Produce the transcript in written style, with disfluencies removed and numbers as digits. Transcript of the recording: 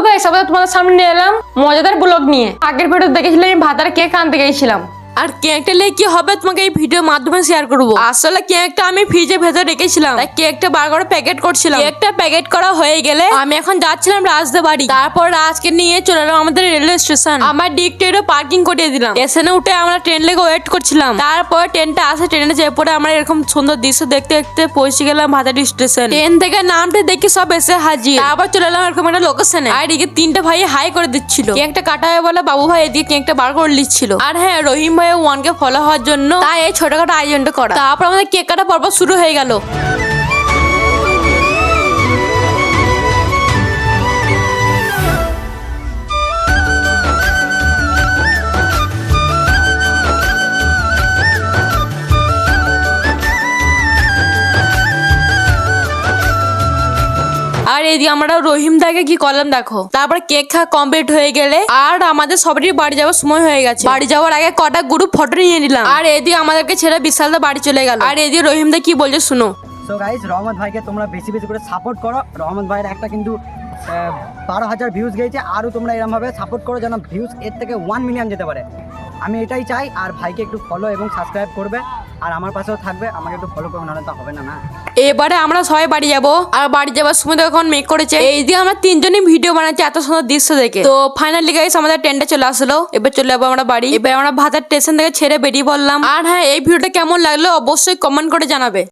Guys আবার তোমাদের সামনে নিয়ে এলাম মজাদার ব্লগ নিয়ে। আগের ভিডিও দেখেছিলাম আমি ভাত আর কেক আনতে গেছিলাম, আর কেকটা নিয়ে কি হবে তোমাকে এই ভিডিওর মাধ্যমে শেয়ার করবো। আসলে কেকটা আমি ফ্রিজে ভেতরে রেখেছিলাম, তাই কেকটা বার করে প্যাকেট করছিলাম। কেকটা প্যাকেট করা হয়ে গেলে আমি এখন যাচ্ছিলাম রাজদের বাড়ি। তারপর রাজকে নিয়ে চলে এলাম আমাদের রেলওয়ে স্টেশন। আমার ডিগটা পার্কিং করিয়ে দিলাম। স্টেশনে উঠে আমরা ট্রেন লেগে ওয়েট করছিলাম। তারপর ট্রেনটা আসে, ট্রেনে চেপে পরে আমরা এরকম সুন্দর দৃশ্য দেখতে দেখতে পৌঁছে গেলাম ভাতাটি স্টেশন। ট্রেন থেকে নামতে দেখি সব এসে হাজির। তারপর চলে এলাম এরকম একটা লোকেশনে। আর এদিকে তিনটা ভাই হাই করে দিচ্ছিল। কেকটা কাটা হয়ে বলে বাবু ভাই এদিকে কেকটা বার করে নিচ্ছিল। আর হ্যাঁ, রহিম ভাই ওয়ানকে ফলো হওয়ার জন্য তাই এই ছোটখাটো আয়োজনটা করা। তারপর আমাদের কেক কাটা পর্ব শুরু হয়ে গেল। আর এদিকে আমরা রহিম দাকে কি করলাম দেখো। তারপর কেক খাওয়া কমপ্লিট হয়ে গেলে আর আমাদের সবারই বাড়ি যাওয়ার সময় হয়ে গেছে। বাড়ি যাওয়ার আগে কটা গ্রুপ ফটো নিয়ে নিলাম। আর এদিকে আমাদেরকে ছেড়ে বিশাল দা বাড়ি চলে গেল। আর এদিকে রহিম দা কি বলছে শুনো। সো গাইস, রহমত ভাইকে তোমরা বেশি বেশি করে সাপোর্ট করো। রহমত ভাইয়ের একটা কিন্তু 12,000 ভিউজ গেছে। আরও তোমরা এরকমভাবে সাপোর্ট করো যেন ভিউজ এর থেকে 1 মিলিয়ন যেতে পারে। আমি এটাই চাই। আর ভাইকে একটু ফলো এবং সাবস্ক্রাইব করবে, আর আমার পাশেও থাকবে। আমাকে একটু ফলো করবে, নাহলে তো হবে না। এবারে আমরা সবাই বাড়ি যাব। আর বাড়ি যাওয়ার সময় তখন মেক করেছে। এই দিয়ে আমরা তিনজনই ভিডিও বানাচ্ছি এত সুন্দর দৃশ্য দেখে। তো ফাইনালি গাইস আমাদের ট্রেনটা চলে আসলো। এবার চলে যাবো আমরা বাড়ি। এবার আমরা ভাতার স্টেশন থেকে ছেড়ে বেরিয়ে পড়লাম। আর হ্যাঁ, এই ভিডিওটা কেমন লাগলো অবশ্যই কমেন্ট করে জানাবে।